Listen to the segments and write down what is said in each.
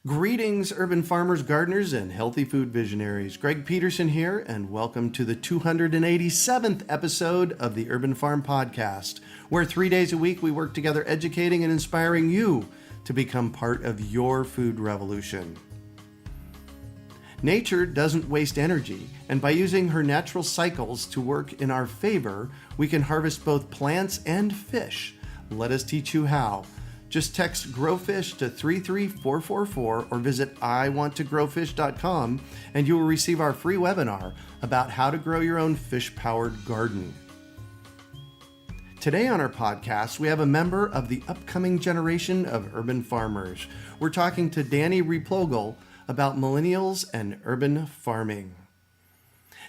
Greetings, urban farmers, gardeners, and healthy food visionaries. Greg Peterson here, and welcome to the 287th episode of the Urban Farm Podcast, where 3 days a week we work together educating and inspiring you to become part of your food revolution. Nature doesn't waste energy, and by using her natural cycles to work in our favor, we can harvest both plants and fish. Let us teach you how. Just text GROWFISH to 33444 or visit iwanttogrowfish.com and you will receive our free webinar about how to grow your own fish-powered garden. Today on our podcast, we have a member of the upcoming generation of urban farmers. We're talking to Dani Replogle about millennials and urban farming.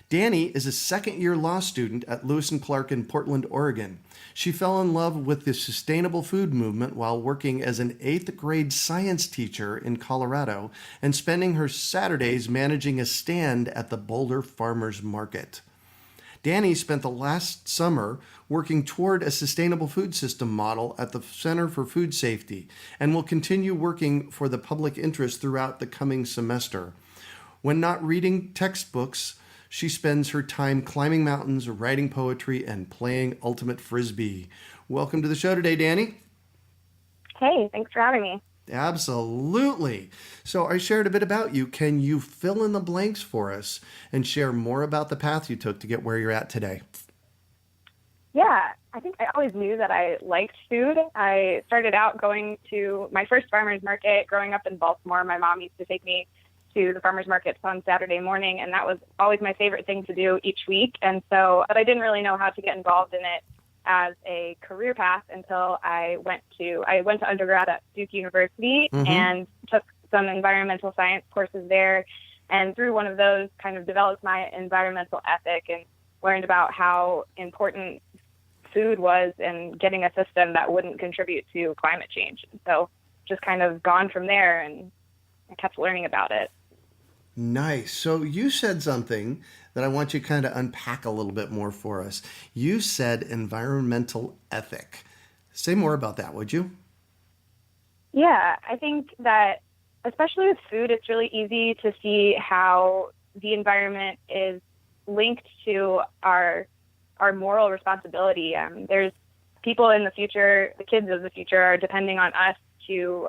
Dani is a second-year law student at Lewis & Clark in Portland, Oregon. She fell in love with the sustainable food movement while working as an 8th grade science teacher in Colorado and spending her Saturdays managing a stand at the Boulder Farmers Market. Dani spent the last summer working toward a sustainable food system model at the Center for Food Safety and will continue working for the public interest throughout the coming semester. When not reading textbooks, she spends her time climbing mountains, writing poetry, and playing ultimate frisbee. Welcome to the show today, Dani. Hey, thanks for having me. Absolutely. So I shared a bit about you. Can you fill in the blanks for us and share more about the path you took to get where you're at today? Yeah, I think I always knew that I liked food. I started out going to my first farmer's market growing up in Baltimore. My mom used to take me to the farmer's markets on Saturday morning, and that was always my favorite thing to do each week. And so, but I didn't really know how to get involved in it as a career path until I went to undergrad at Duke University and took some environmental science courses there. And through one of those kind of developed my environmental ethic and learned about how important food was and getting a system that wouldn't contribute to climate change. And so just kind of gone from there, and I kept learning about it. Nice. So you said something that I want you to kind of unpack a little bit more for us. You said environmental ethic. Say more about that, would you? Yeah, I think that especially with food, it's really easy to see how the environment is linked to our moral responsibility. There's people in the future, the kids of the future are depending on us to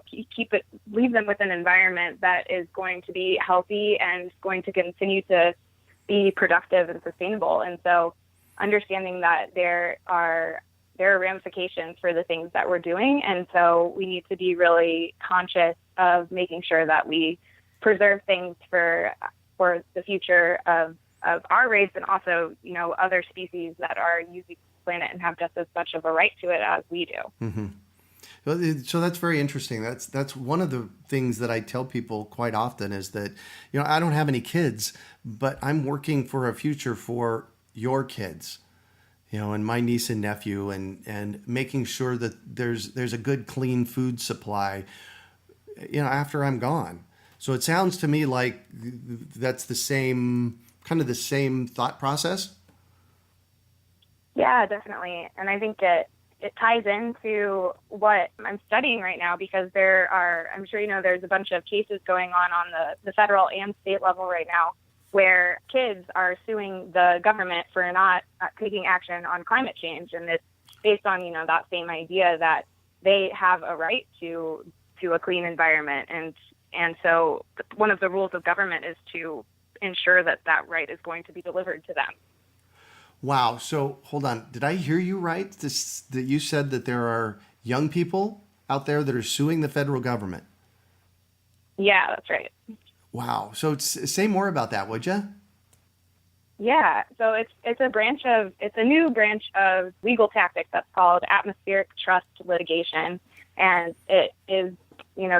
leave them with an environment that is going to be healthy and going to continue to be productive and sustainable. And so understanding that there are ramifications for the things that we're doing. And so we need to be really conscious of making sure that we preserve things for the future of our race and also, other species that are using the planet and have just as much of a right to it as we do. Mm-hmm. So that's very interesting. That's one of the things that I tell people quite often is that, I don't have any kids, but I'm working for a future for your kids, and my niece and nephew and making sure that there's a good, clean food supply, after I'm gone. So it sounds to me like that's the same thought process. Yeah, definitely. And I think it ties into what I'm studying right now because I'm sure there's a bunch of cases going on the federal and state level right now where kids are suing the government for not taking action on climate change. And it's based on, that same idea that they have a right to a clean environment. And so one of the rules of government is to ensure that right is going to be delivered to them. Wow. So hold on. Did I hear you right? That you said that there are young people out there that are suing the federal government. Yeah, that's right. Wow. So say more about that, would you? Yeah. So it's a new branch of legal tactics that's called atmospheric trust litigation. And it is,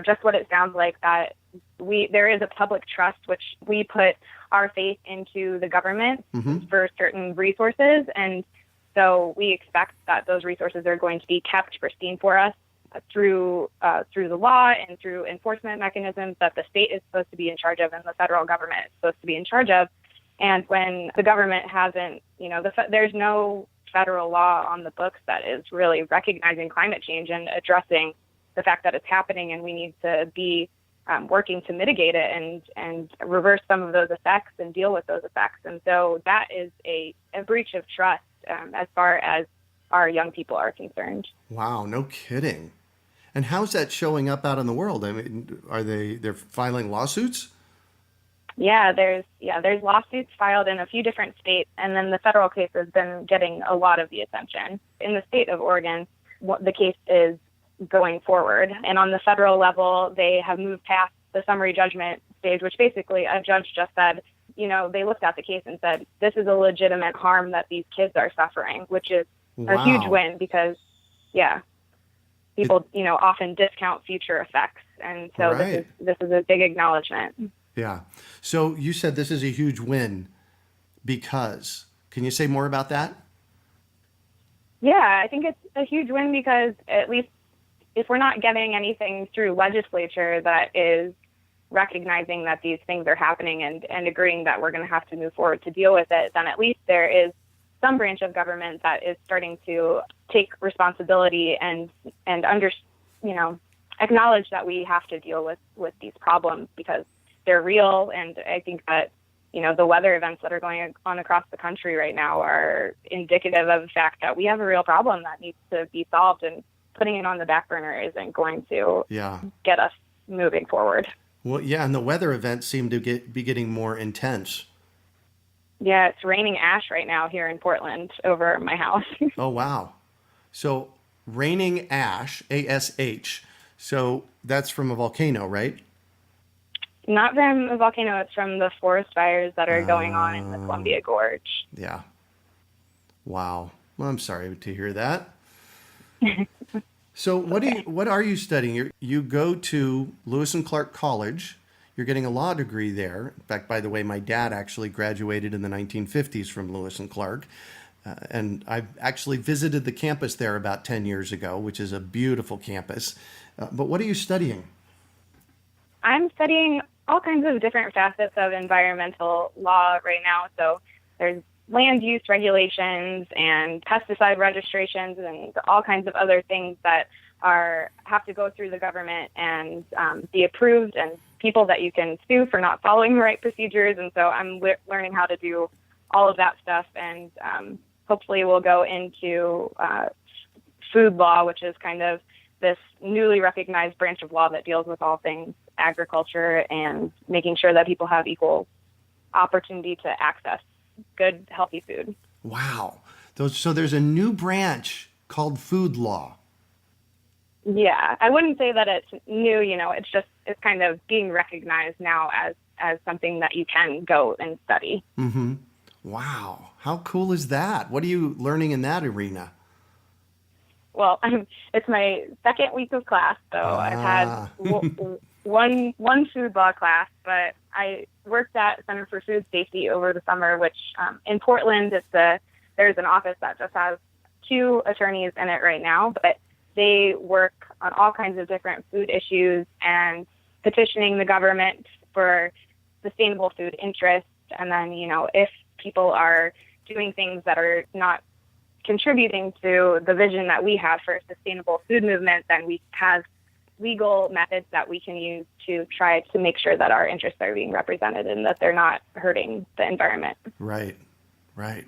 just what it sounds like, that there is a public trust, which we put our faith into the government for certain resources. And so we expect that those resources are going to be kept pristine for us through the law and through enforcement mechanisms that the state is supposed to be in charge of and the federal government is supposed to be in charge of. And when the government hasn't, there's no federal law on the books that is really recognizing climate change and addressing the fact that it's happening, and we need to be working to mitigate it and reverse some of those effects and deal with those effects. And so that is a breach of trust as far as our young people are concerned. Wow, no kidding. And how's that showing up out in the world? I mean, they're filing lawsuits? Yeah, there's lawsuits filed in a few different states, and then the federal case has been getting a lot of the attention. In the state of Oregon, the case is going forward, and on the federal level, they have moved past the summary judgment stage, which basically a judge just said, they looked at the case and said, this is a legitimate harm that these kids are suffering, which is a huge win because, people, often discount future effects. And so this is a big acknowledgement. Yeah. So you said this is a huge win because, can you say more about that? Yeah, I think it's a huge win because at least if we're not getting anything through legislature that is recognizing that these things are happening and agreeing that we're going to have to move forward to deal with it, then at least there is some branch of government that is starting to take responsibility and acknowledge that we have to deal with these problems because they're real. And I think that, the weather events that are going on across the country right now are indicative of the fact that we have a real problem that needs to be solved, and putting it on the back burner isn't going to get us moving forward. Well, yeah, and the weather events seem to be getting more intense. Yeah, it's raining ash right now here in Portland over my house. Oh, wow. So raining ash, ASH. So that's from a volcano, right? Not from a volcano. It's from the forest fires that are going on in the Columbia Gorge. Yeah. Wow. Well, I'm sorry to hear that. So what are you studying? You go to Lewis and Clark College. You're getting a law degree there. In fact, by the way, my dad actually graduated in the 1950s from Lewis and Clark. And I've actually visited the campus there about 10 years ago, which is a beautiful campus. But what are you studying? I'm studying all kinds of different facets of environmental law right now. So there's land use regulations and pesticide registrations and all kinds of other things that have to go through the government and be approved, and people that you can sue for not following the right procedures. And so I'm learning how to do all of that stuff, and hopefully we'll go into food law, which is kind of this newly recognized branch of law that deals with all things agriculture and making sure that people have equal opportunity to access good, healthy food. Wow. So there's a new branch called food law. Yeah, I wouldn't say that it's new, it's kind of being recognized now as something that you can go and study. Mm-hmm. Wow. How cool is that? What are you learning in that arena? Well, it's my second week of class, so I've had one food law class, but I worked at Center for Food Safety over the summer, which in Portland, there's an office that just has 2 attorneys in it right now, but they work on all kinds of different food issues and petitioning the government for sustainable food interests. And then, if people are doing things that are not contributing to the vision that we have for a sustainable food movement, then we have legal methods that we can use to try to make sure that our interests are being represented and that they're not hurting the environment. Right.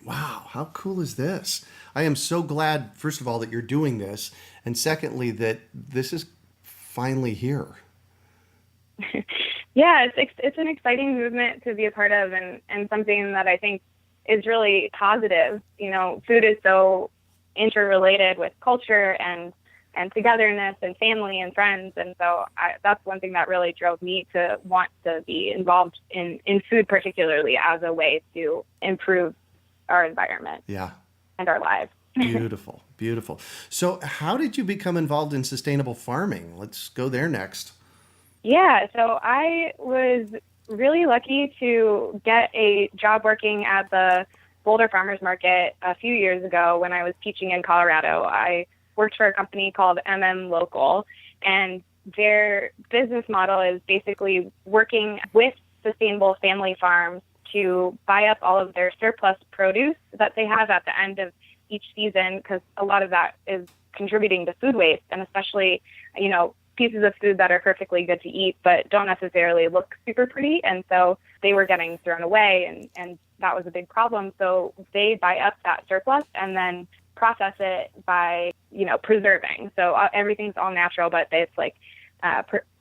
Wow. How cool is this? I am so glad, first of all, that you're doing this. And secondly, that this is finally here. Yeah, it's an exciting movement to be a part of, and something that I think is really positive. Food is so interrelated with culture and togetherness and family and friends. And so that's one thing that really drove me to want to be involved in food, particularly as a way to improve our environment and our lives. Beautiful, beautiful. So how did you become involved in sustainable farming? Let's go there next. Yeah, so I was really lucky to get a job working at the Boulder Farmers Market a few years ago when I was teaching in Colorado. I worked for a company called Local, and their business model is basically working with sustainable family farms to buy up all of their surplus produce that they have at the end of each season, because a lot of that is contributing to food waste, and especially, pieces of food that are perfectly good to eat, but don't necessarily look super pretty. And so they were getting thrown away, and that was a big problem. So they buy up that surplus and then process it by, preserving. So everything's all natural, but it's like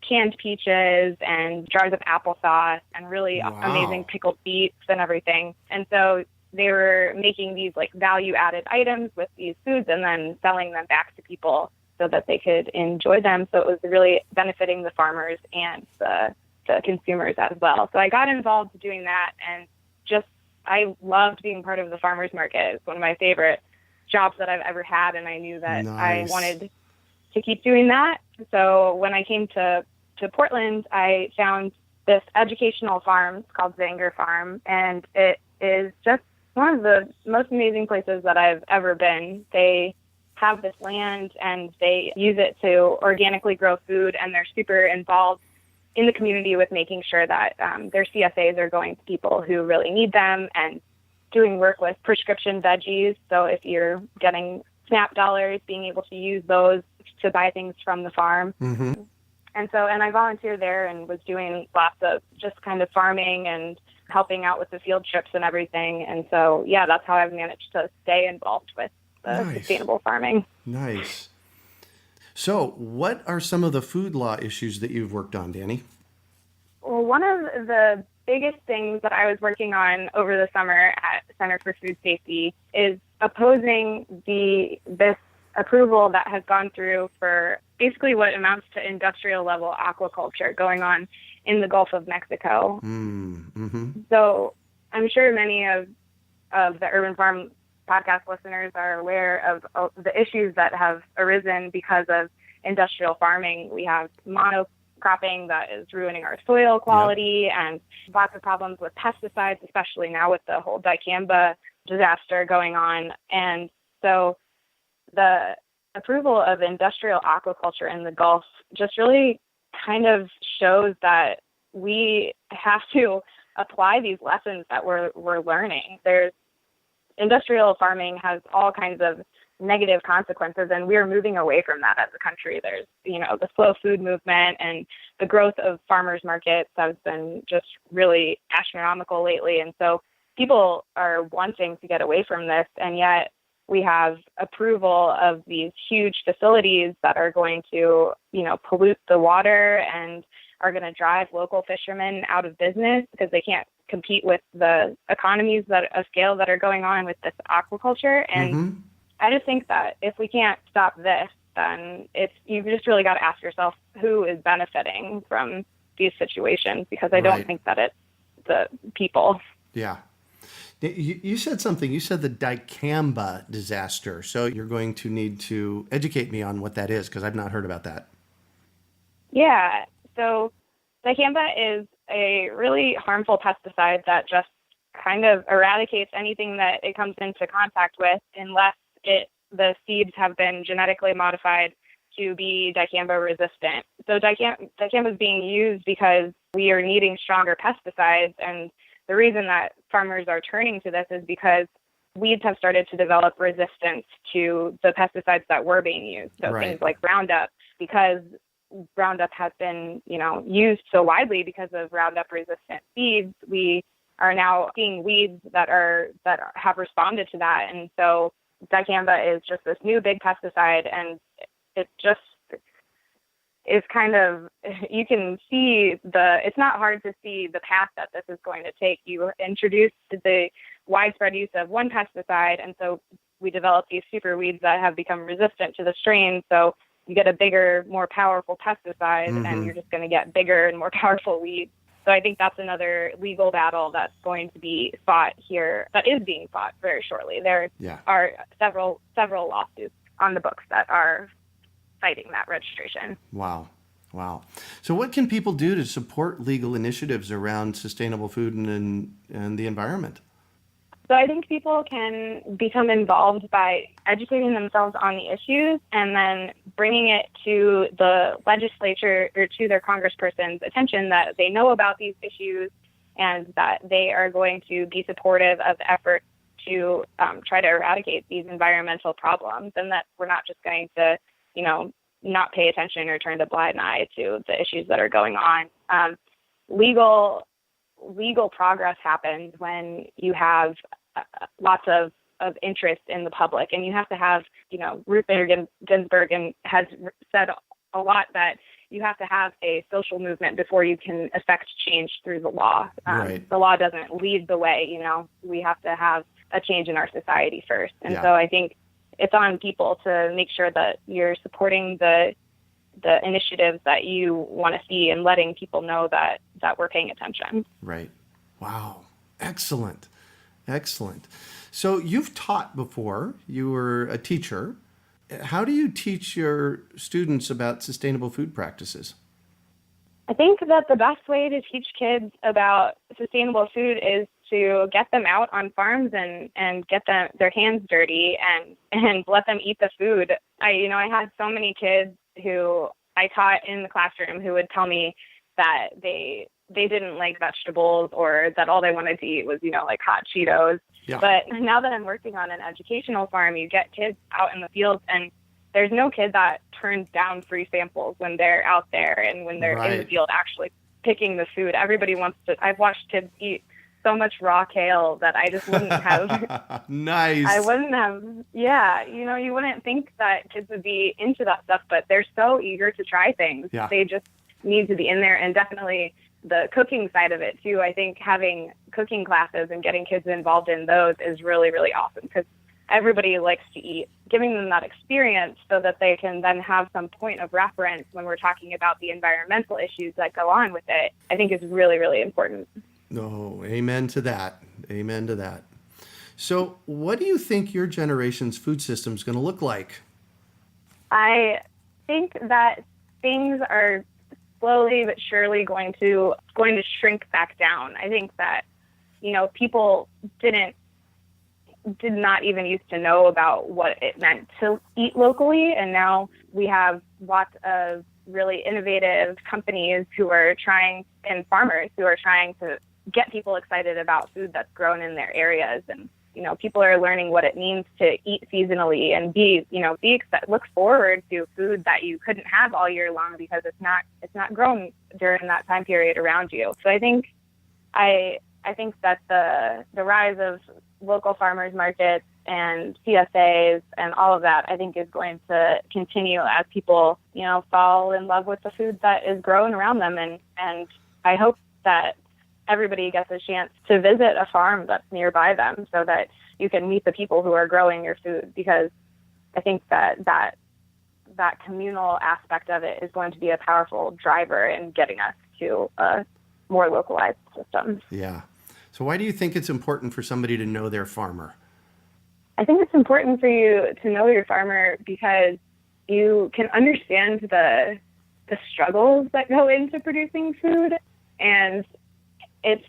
canned peaches and jars of applesauce and really amazing pickled beets and everything. And so they were making these like value added items with these foods and then selling them back to people so that they could enjoy them. So it was really benefiting the farmers and the consumers as well. So I got involved doing that, and I loved being part of the farmers market. It's one of my favorite jobs that I've ever had, and I knew that Nice. I wanted to keep doing that. So when I came to Portland, I found this educational farm called Zanger Farm, and it is just one of the most amazing places that I've ever been. They have this land and they use it to organically grow food, and they're super involved in the community with making sure that their CSAs are going to people who really need them, and doing work with prescription veggies. So if you're getting SNAP dollars, being able to use those to buy things from the farm. Mm-hmm. And I volunteered there and was doing lots of just kind of farming and helping out with the field trips and everything. And so, yeah, that's how I've managed to stay involved with the sustainable farming. Nice. So what are some of the food law issues that you've worked on, Dani? Well, one of the biggest things that I was working on over the summer at Center for Food Safety is opposing this approval that has gone through for basically what amounts to industrial level aquaculture going on in the Gulf of Mexico. Mm-hmm. So I'm sure many of the Urban Farm podcast listeners are aware of the issues that have arisen because of industrial farming. We have monocropping that is ruining our soil quality, and lots of problems with pesticides, especially now with the whole Camba disaster going on. And so the approval of industrial aquaculture in the Gulf just really kind of shows that we have to apply these lessons that we're learning. Industrial farming has all kinds of negative consequences, and we're moving away from that as a country. There's, the slow food movement, and the growth of farmers markets has been just really astronomical lately. And so people are wanting to get away from this, and yet we have approval of these huge facilities that are going to, pollute the water and are going to drive local fishermen out of business because they can't compete with the economies of scale that are going on with this aquaculture. And I just think that if we can't stop this, then you've just really got to ask yourself who is benefiting from these situations, because I don't think that it's the people. Yeah. You said something. You said the Dicamba disaster. So you're going to need to educate me on what that is, because I've not heard about that. Yeah. So Dicamba is a really harmful pesticide that just kind of eradicates anything that it comes into contact with, unless the seeds have been genetically modified to be dicamba resistant. So dicamba is being used because we are needing stronger pesticides, and the reason that farmers are turning to this is because weeds have started to develop resistance to the pesticides that were being used. So things like Roundup, because Roundup has been, used so widely because of Roundup resistant seeds, we are now seeing weeds that have responded to that. And so dicamba is just this new big pesticide, and it just is kind of, you can see it's not hard to see the path that this is going to take. You introduce the widespread use of one pesticide, and so we develop these super weeds that have become resistant to the strain. So you get a bigger, more powerful pesticide, and you're just going to get bigger and more powerful weeds. So I think that's another legal battle that's going to be fought here, that is being fought very shortly. There are several lawsuits on the books that are fighting that registration. Wow. So what can people do to support legal initiatives around sustainable food and the environment? So I think people can become involved by educating themselves on the issues and then bringing it to the legislature or to their congressperson's attention that they know about these issues and that they are going to be supportive of efforts to try to eradicate these environmental problems, and that we're not just going to, not pay attention or turn a blind eye to the issues that are going on. Legal progress happens when you have lots of interest in the public, and you have to have, Ruth Bader Ginsburg has said a lot that you have to have a social movement before you can affect change through the law. Right. The law doesn't lead the way, we have to have a change in our society first. And Yeah. so I think it's on people to make sure that you're supporting the initiatives that you want to see and letting people know that we're paying attention. Right. Wow. Excellent. Excellent. So you've taught before. You were a teacher. How do you teach your students about sustainable food practices? I think that the best way to teach kids about sustainable food is to get them out on farms and get their hands dirty and let them eat the food. I had so many kids who I taught in the classroom who would tell me that they didn't like vegetables, or that all they wanted to eat was, like hot Cheetos. Yeah. But now that I'm working on an educational farm, you get kids out in the fields, and there's no kid that turns down free samples when they're out there and when they're in the Right. field actually picking the food. Everybody wants to. I've watched kids eat so much raw kale that I just wouldn't have. Nice. I wouldn't have. Yeah, you wouldn't think that kids would be into that stuff, but they're so eager to try things. Yeah. They just need to be in there, and definitely the cooking side of it too. I think having cooking classes and getting kids involved in those is really, really awesome, because everybody likes to eat. Giving them that experience so that they can then have some point of reference when we're talking about the environmental issues that go on with it, I think is really, really important. No, amen to that. Amen to that. So what do you think your generation's food system is going to look like? I think that things are slowly but surely going to shrink back down. I think that, people did not even used to know about what it meant to eat locally. And now we have lots of really innovative companies and farmers who are trying to get people excited about food that's grown in their areas. And, people are learning what it means to eat seasonally and look forward to food that you couldn't have all year long because it's not grown during that time period around you. So I think that the rise of local farmers markets and CSAs and all of that, I think, is going to continue as people, fall in love with the food that is grown around them. And I hope that everybody gets a chance to visit a farm that's nearby them so that you can meet the people who are growing your food, because I think that communal aspect of it is going to be a powerful driver in getting us to a more localized system. Yeah. So why do you think it's important for somebody to know their farmer? I think it's important for you to know your farmer because you can understand the struggles that go into producing food, and it's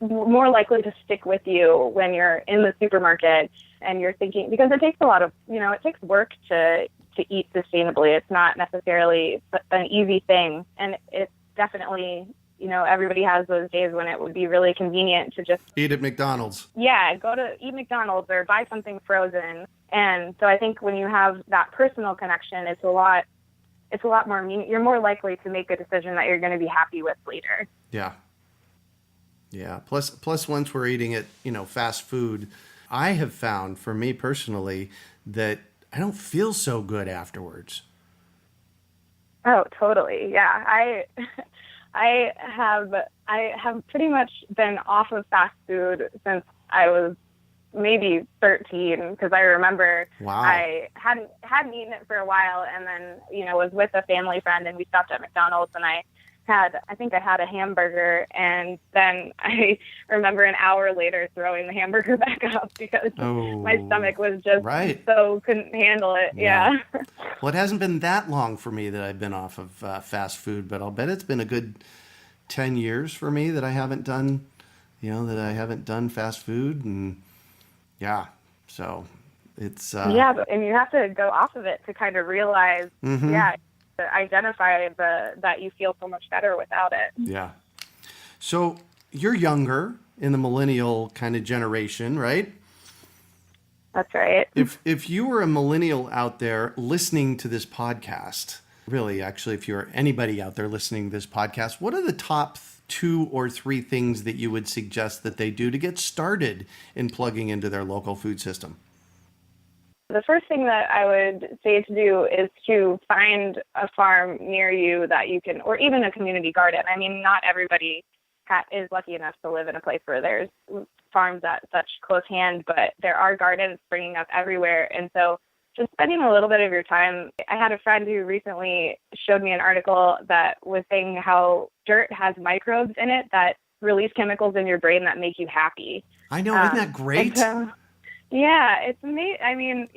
more likely to stick with you when you're in the supermarket and you're thinking, because it takes a lot of, it takes work to eat sustainably. It's not necessarily an easy thing, and it's definitely, everybody has those days when it would be really convenient to just Eat at McDonald's. Yeah, go to eat McDonald's or buy something frozen. And so I think when you have that personal connection, it's a lot more you're more likely to make a decision that you're going to be happy with later. Yeah. Yeah. Plus once we're eating at, fast food, I have found for me personally that I don't feel so good afterwards. Oh, totally. Yeah. I have pretty much been off of fast food since I was maybe 13, because I remember Wow. I hadn't eaten it for a while, and then was with a family friend, and we stopped at McDonald's, and I think I had a hamburger, and then I remember an hour later throwing the hamburger back up because my stomach was just couldn't handle it. Yeah. Well, it hasn't been that long for me that I've been off of fast food, but I'll bet it's been a good 10 years for me that I haven't done, fast food. And yeah, so it's... and you have to go off of it to kind of realize, to identify that you feel so much better without it. Yeah. So you're younger in the millennial kind of generation, right? That's right. If you were a millennial out there listening to this podcast, really, actually, if you're anybody out there listening to this podcast, what are the top two or three things that you would suggest that they do to get started in plugging into their local food system? The first thing that I would say to do is to find a farm near you that you can, or even a community garden. I mean, not everybody is lucky enough to live in a place where there's farms at such close hand, but there are gardens springing up everywhere. And so just spending a little bit of your time. I had a friend who recently showed me an article that was saying how dirt has microbes in it that release chemicals in your brain that make you happy. I know, isn't that great? Yeah, it's amazing. I mean,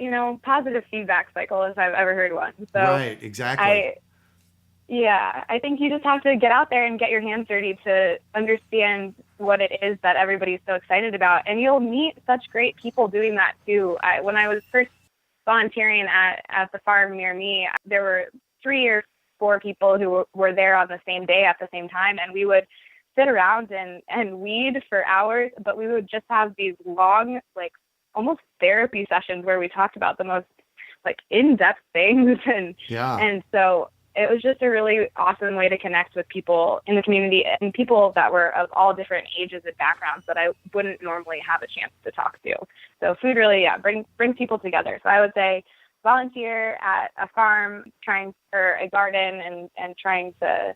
positive feedback cycle if I've ever heard one. So right, exactly. I think you just have to get out there and get your hands dirty to understand what it is that everybody's so excited about. And you'll meet such great people doing that too. When I was first volunteering at the farm near me, there were 3 or 4 people who were there on the same day at the same time, and we would sit around and weed for hours, but we would just have these long, like almost therapy sessions where we talked about the most like in-depth things. And so it was just a really awesome way to connect with people in the community and people that were of all different ages and backgrounds that I wouldn't normally have a chance to talk to. So food really, brings people together. So I would say volunteer at a farm, or a garden, and trying to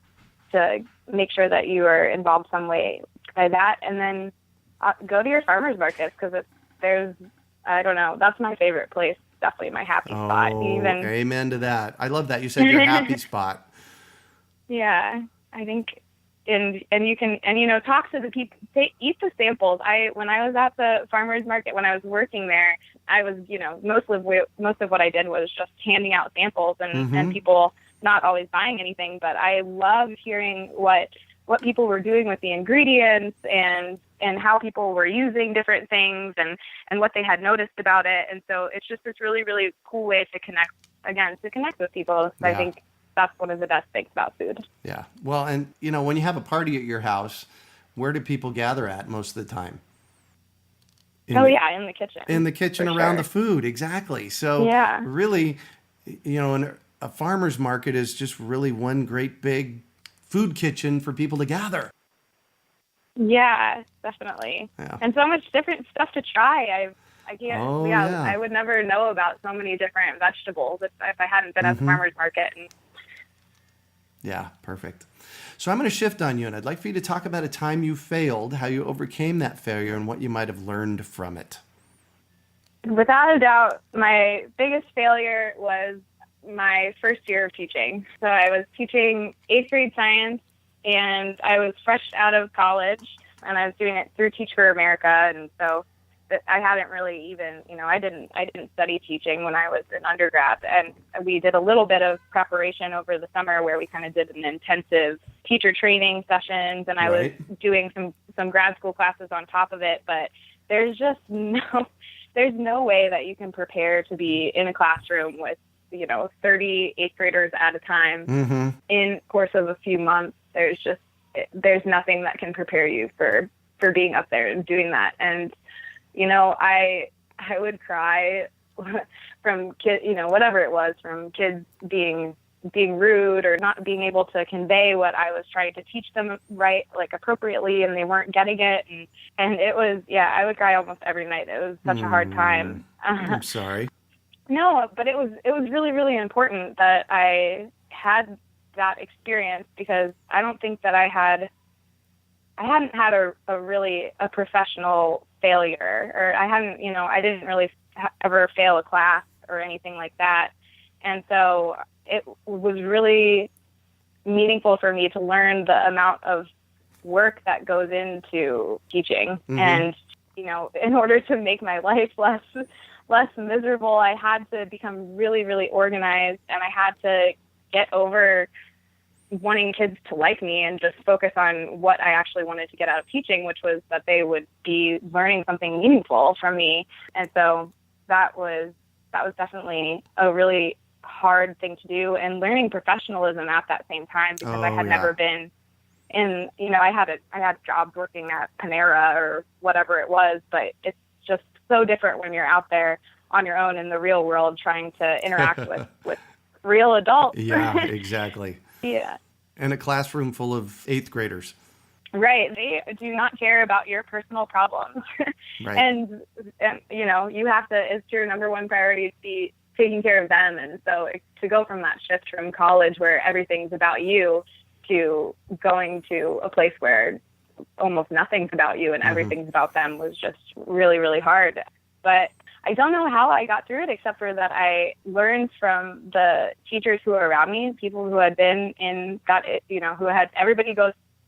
make sure that you are involved some way by that. And then go to your farmers markets, because I don't know, that's my favorite place. Definitely my happy spot. Amen to that. I love that you said your happy spot. Yeah, I think, and you can, talk to the people, eat the samples. When I was at the farmers market, when I was working there, I was, most of what I did was just handing out samples and people not always buying anything, but I loved hearing what people were doing with the ingredients and how people were using different things and what they had noticed about it. And so it's just this really, really cool way to connect with people. So I think that's one of the best things about food. Yeah. Well, and when you have a party at your house, where do people gather at most of the time? In the kitchen. In the kitchen around the food. Exactly. So really, a farmer's market is just really one great big food kitchen for people to gather. Yeah, definitely. Yeah. And so much different stuff to try. I would never know about so many different vegetables if I hadn't been at the farmer's market. Yeah, perfect. So I'm going to shift on you, and I'd like for you to talk about a time you failed, how you overcame that failure, and what you might have learned from it. Without a doubt, my biggest failure was my first year of teaching. So I was teaching 8th grade science, and I was fresh out of college, and I was doing it through Teach for America. And so I hadn't really even, I didn't study teaching when I was an undergrad. And we did a little bit of preparation over the summer where we kind of did an intensive teacher training sessions, and I was doing some grad school classes on top of it. But there's just there's no way that you can prepare to be in a classroom with 30 8th graders at a time in the course of a few months. There's nothing that can prepare you for being up there and doing that. And, I would cry from kids, whatever it was, from kids being rude or not being able to convey what I was trying to teach them appropriately, and they weren't getting it. And it was, I would cry almost every night. It was such a hard time. I'm sorry. No, but it was really, really important that I had that experience, because I don't think that I hadn't had a professional failure, or I didn't really ever fail a class or anything like that. And so it was really meaningful for me to learn the amount of work that goes into teaching. And, in order to make my life less miserable, I had to become really, really organized, and I had to get over wanting kids to like me and just focus on what I actually wanted to get out of teaching, which was that they would be learning something meaningful from me. And so that was definitely a really hard thing to do, and learning professionalism at that same time, because I had never been in, I had jobs working at Panera or whatever it was, but it's just so different when you're out there on your own in the real world trying to interact with real adults. Yeah, exactly. Yeah. And a classroom full of eighth graders. Right. They do not care about your personal problems. Right. and, you know, you have to, it's your number one priority to be taking care of them. And so to go from that shift from college where everything's about you to going to a place where almost nothing's about you and everything's about them was just really, really hard. But I don't know how I got through it, except for that I learned from the teachers who were around me, people who had been in that, you know,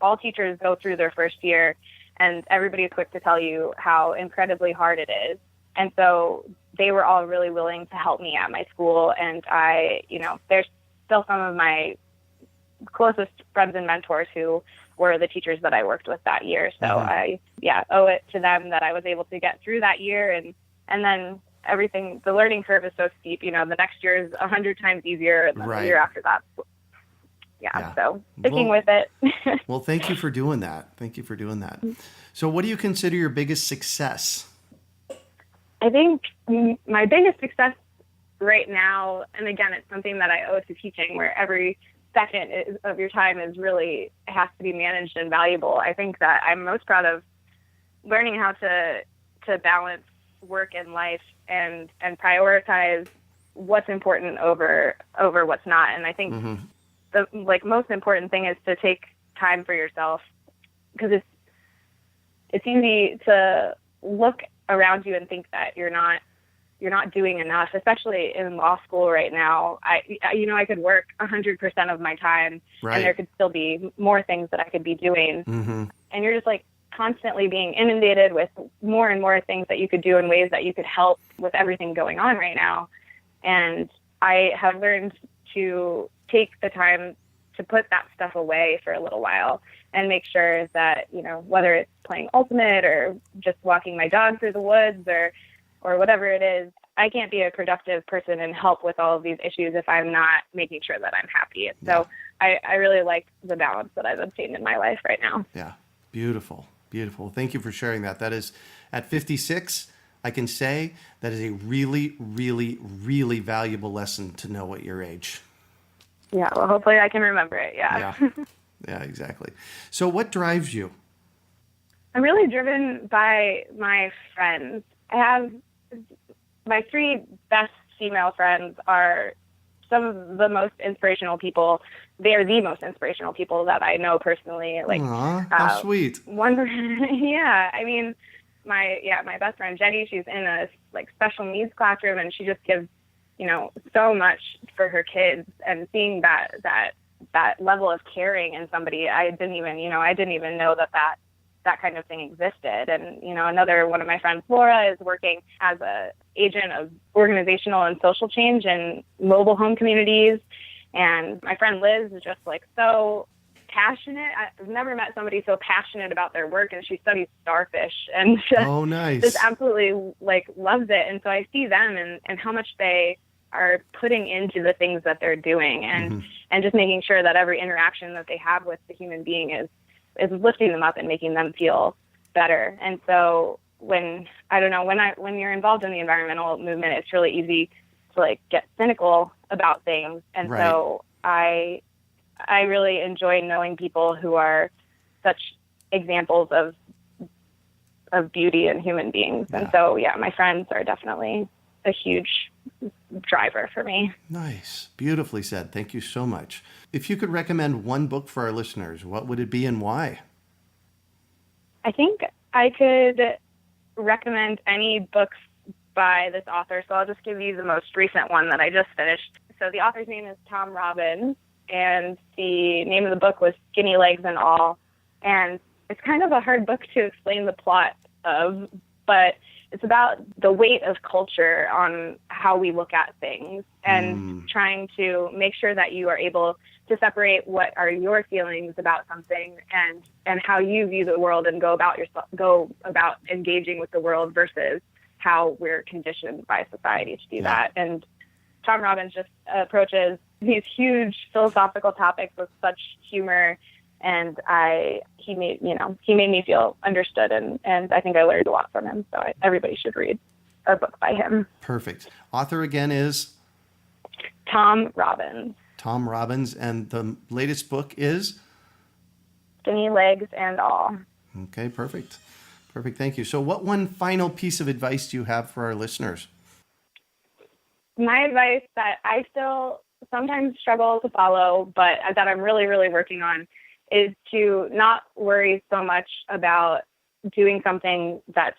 all teachers go through their first year, and everybody is quick to tell you how incredibly hard it is. And so they were all really willing to help me at my school. And there's still some of my closest friends and mentors who were the teachers that I worked with that year. So I owe it to them that I was able to get through that year. And then everything, the learning curve is so steep, you know, the next year is 100 times easier, and then the year after that. Yeah. So sticking with it. Well, thank you for doing that. So what do you consider your biggest success? I think my biggest success right now, and again, it's something that I owe to teaching, where every second of your time has to be managed and valuable. I think that I'm most proud of learning how to balance work and life and prioritize what's important over what's not. And I think the most important thing is to take time for yourself, because it's easy to look around you and think that you're not doing enough, especially in law school right now. I could work 100% of my time, and there could still be more things that I could be doing. And you're just constantly being inundated with more and more things that you could do in ways that you could help with everything going on right now. And I have learned to take the time to put that stuff away for a little while and make sure that, you know, whether it's playing Ultimate or just walking my dog through the woods or whatever it is, I can't be a productive person and help with all of these issues if I'm not making sure that I'm happy. And so I really like the balance that I've obtained in my life right now. Yeah. Beautiful. Beautiful. Thank you for sharing that. That is, at 56, I can say that is a really, really, really valuable lesson to know at your age. Yeah, well, hopefully I can remember it. Yeah. Yeah, exactly. So what drives you? I'm really driven by my friends. I have my 3 best female friends are some of the most inspirational people. They are the most inspirational people that I know personally. Aww, how sweet. I mean, my best friend Jenny, she's in a special needs classroom, and she just gives, you know, so much for her kids. And seeing that level of caring in somebody, I didn't even know that kind of thing existed. And, you know, another one of my friends, Laura, is working as a agent of organizational and social change in mobile home communities. And my friend Liz is just so passionate. I've never met somebody so passionate about their work, and she studies starfish and just absolutely loves it. And so I see them and how much they are putting into the things that they're doing, and just making sure that every interaction that they have with the human being is lifting them up and making them feel better. And so when you're involved in the environmental movement, it's really easy to get cynical about things. And so I really enjoy knowing people who are such examples of beauty and human beings. Yeah. And so, my friends are definitely a huge driver for me. Nice. Beautifully said. Thank you so much. If you could recommend one book for our listeners, what would it be and why? I think I could recommend any books by this author. So I'll just give you the most recent one that I just finished. So the author's name is Tom Robbins, and the name of the book was Skinny Legs and All. And it's kind of a hard book to explain the plot of, but it's about the weight of culture on how we look at things, and trying to make sure that you are able to separate what are your feelings about something and how you view the world and go about engaging with the world versus how we're conditioned by society to do that. And Tom Robbins just approaches these huge philosophical topics with such humor And he made me feel understood, and I think I learned a lot from him. So everybody should read a book by him. Perfect. Author again is? Tom Robbins. Tom Robbins. And the latest book is? Skinny Legs and All. Okay, perfect. Perfect. Thank you. So what one final piece of advice do you have for our listeners? My advice that I still sometimes struggle to follow, but that I'm really, really working on, is to not worry so much about doing something that's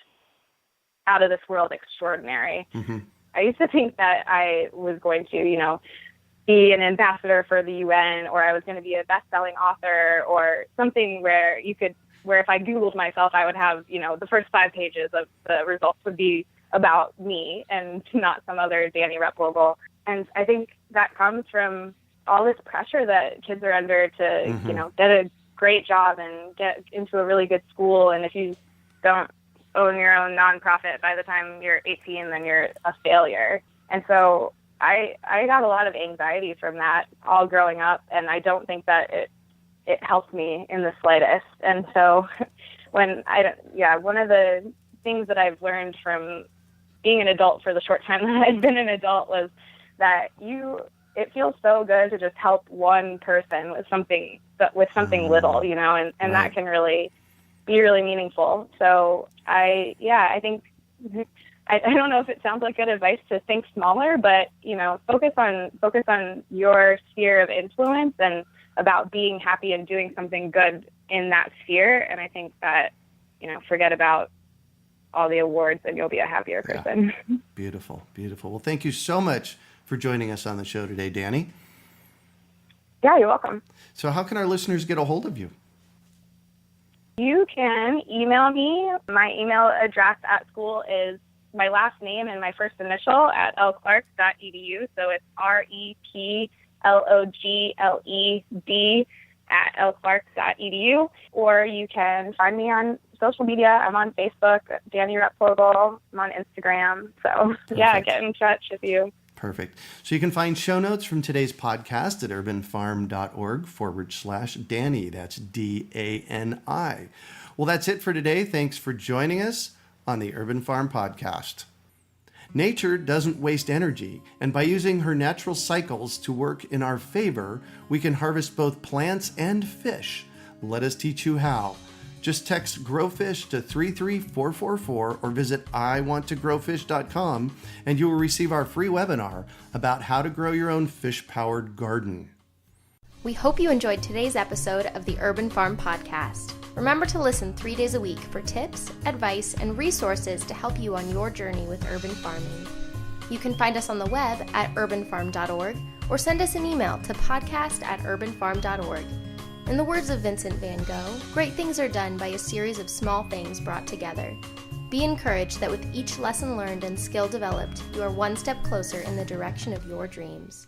out of this world extraordinary. Mm-hmm. I used to think that I was going to, be an ambassador for the UN, or I was going to be a best-selling author, or something where if I Googled myself, I would have, the first 5 pages of the results would be about me and not some other Dani Replogle. And I think that comes from all this pressure that kids are under to, mm-hmm. Get a great job and get into a really good school. And if you don't own your own nonprofit by the time you're 18, then you're a failure. And so I got a lot of anxiety from that all growing up, and I don't think that it helped me in the slightest. And so one of the things that I've learned from being an adult for the short time that I've been an adult was that it feels so good to just help one person with something little, and right. That can really be really meaningful. So I think, I don't know if it sounds like good advice to think smaller, but, focus on your sphere of influence and about being happy and doing something good in that sphere. And I think that, forget about all the awards and you'll be a happier person. Yeah. Beautiful, beautiful. Well, thank you so much for joining us on the show today, Dani. Yeah, you're welcome. So how can our listeners get a hold of you? You can email me. My email address at school is my last name and my first initial at lclark.edu. So it's REPLOGLED at lclark.edu. Or you can find me on social media. I'm on Facebook, Dani Replogle. I'm on Instagram. So yeah, get in touch if you. Perfect. So you can find show notes from today's podcast at urbanfarm.org/Dani. That's DANI. Well, that's it for today. Thanks for joining us on the Urban Farm Podcast. Nature doesn't waste energy, and by using her natural cycles to work in our favor, we can harvest both plants and fish. Let us teach you how. Just text GROWFISH to 33444 or visit iwanttogrowfish.com and you will receive our free webinar about how to grow your own fish-powered garden. We hope you enjoyed today's episode of the Urban Farm Podcast. Remember to listen 3 days a week for tips, advice, and resources to help you on your journey with urban farming. You can find us on the web at urbanfarm.org or send us an email to podcast@urbanfarm.org. In the words of Vincent van Gogh, great things are done by a series of small things brought together. Be encouraged that with each lesson learned and skill developed, you are one step closer in the direction of your dreams.